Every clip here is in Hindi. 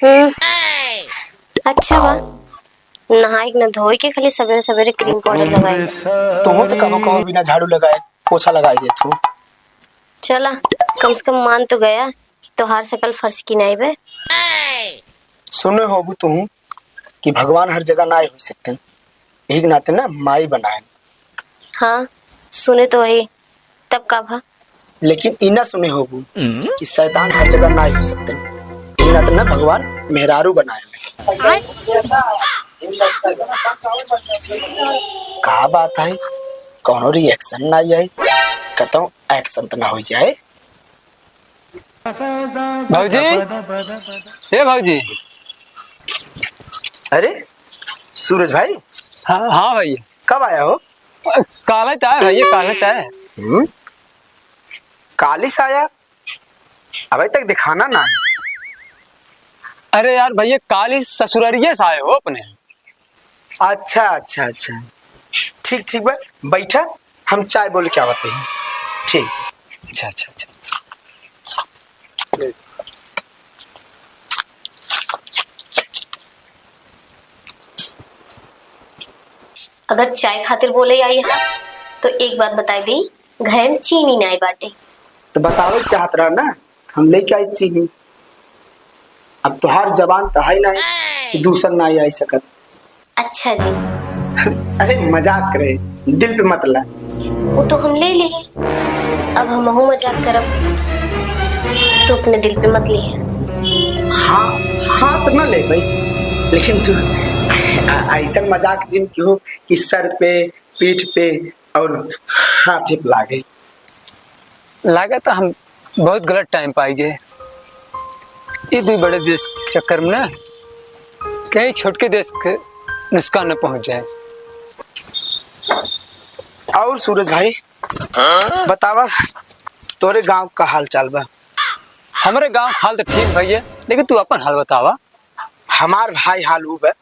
हम्म। अच्छा बा, नहाई न धोई के खाली सवेरे सवेरे क्रीम पाउडर लगाई। तुम तो कबो कबो बिना झाड़ू लगाए पोछा लगाई दे तू। चला, कम से कम मान तो गया कि तोहार शकल फर्श की नहीं बे। सुने होबू तुम कि भगवान हर जगह ना हो सकते, यही के नाते ना माई बनाए। हाँ सुने तो वही, तब का भा। लेकिन इना सुने होबू कि शैतान हर जगह ना हो सकते, यही नाते ना भगवान मेहरारू बनाए। का बात है, कौनो रिएक्शन ना आई, कहता एक्शन तो ना हो जाए। भाजी, ए भाजी। अरे सूरज भाई। हाँ हाँ भैया। कब आया हो? काला चाय भैया, काला चाय। कालिस आया, अभी तक दिखाना ना। अरे यार भैया, काली ससुरारिये से आए हो अपने। अच्छा अच्छा अच्छा, ठीक ठीक बा, बैठा, हम चाय बोल के आवते हैं। ठीक। अच्छा अच्छा अच्छा। अगर चाय खातिर बोले आई यहाँ तो एक बात बताई दी, घर में चीनी नहीं बाटे। तो बताओ चाहत रहा ना, हम लेके आई चीनी। अब तुहार जबान तो है नहीं कि दूसर ना आई सकत। अच्छा जी। अरे मजाक करे, दिल पे मत ला। वो तो हम ले लिए, अब हम मजाक करब तो अपने दिल पे मत लिए। हाँ हाँ तो ना ले भाई, लेकिन तू ऐसा मजाक जिन क्यों कि सर पे, पीठ पे और हाथ पे लागे। लगा तो हम बहुत गलत टाइम पाई गए। ये दो बड़े देश के चक्कर में ना कहीं छोटके देश के नुकसान न पहुंच जाए। और सूरज भाई बतावा, तोरे गांव का हाल चाल बा? हमारे गांव हाल तो ठीक भैया, लेकिन तू अपन हाल बतावा। हमार भाई हाल हु बा,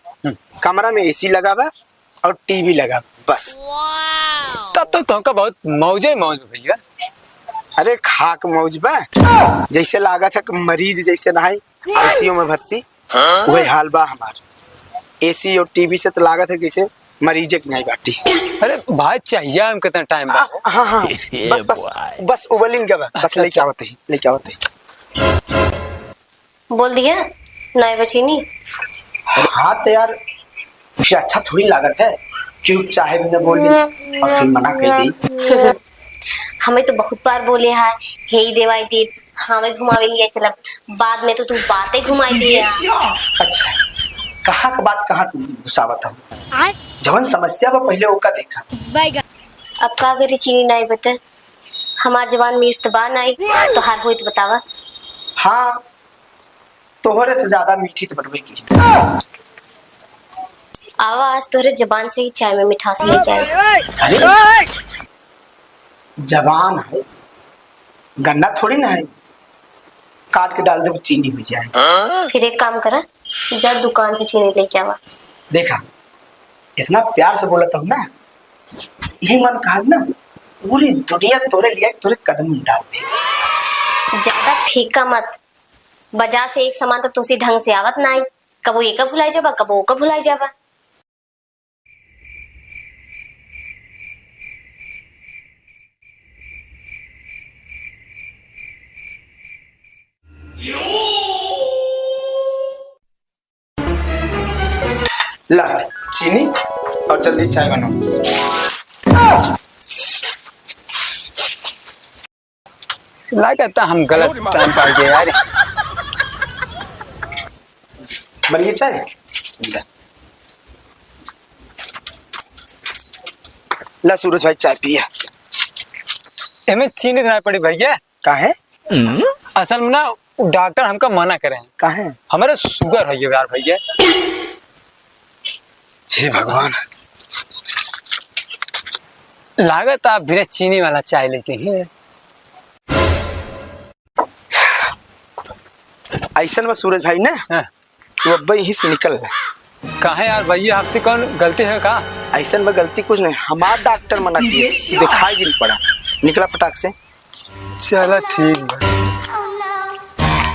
कमरा में एसी लगा बा और टीवी लगा बस। तब तो तुमका बहुत मौजे मौज भैया। अरे खाक मौज बा, जैसे लागत है कि मरीज जैसे नहाई आईसीयू में भर्ती, वही हाल बा हमार। एसी और टीवी से तो लागत है जैसे मरीजे की नहीं बाटी। अरे भाई चाहिए हम कितना टाइम बा? हाँ हाँ बस बस बस उबलिंग का बा, बस लेके आवते ही, लेके आवते ही। बोल दिया नहीं बची नहीं। हाँ तो यार ये अच्छा थोड़ी लागत है, क्यों चाहे भी न बोली और फिर मना कर दी। हमें तो बहुत बार बोले है, हे ही देवाई दे, हमें घुमावे लिए चलब, बाद में तो तू बातें घुमाई दी है। अच्छा, कहाँ का बात कहाँ घुसावत हूँ, जवन समस्या बा पहले ओका देखा। अब का करी चीनी नहीं बता, हमार जवान में इस्तबा नहीं तो हार होई तो बतावा। हाँ तोहरे से ज्यादा मीठी तो बनवे की। आवा आज तोहरे जबान से ही चाय में मिठास लेके आए। अरे जबान है, गन्ना थोड़ी ना है, काट के डाल दे चीनी हो जाए। फिर एक काम करा, जा दुकान से चीनी लेके आवा। देखा इतना प्यार से बोला था ना, यही मन कहा ना पूरी दुनिया तोरे लिए तोरे कदम में डाल दे। ज्यादा फीका मत, बाजार से एक सामान तो तुसी ढंग से आवत नहीं, कबो एक भुलाई जाबा कबो ओका भुलाई जाबा। ला चीनी और जल्दी चाय बनाओ। लगता हम गलत टाइम पा गए यार। बन गई चाय? ला सूरज भाई चाय पिया। हमें चीनी देना पड़ी भैया। काहे? असल में ना डॉक्टर हमका मना करे हैं। काहे? हमारे शुगर है यार भैया। हे भगवान, लागत आप बिना चीनी वाला चाय लेके हैं। ऐसा में सूरज भाई ना तो अब यहीं से निकल रहा। कहा यार भैया, आपसे कौन गलती है का? ऐसा में गलती कुछ नहीं, हमारा डॉक्टर मना किया, दिखाई जिन पड़ा, निकला पटाख से। चलो ठीक है।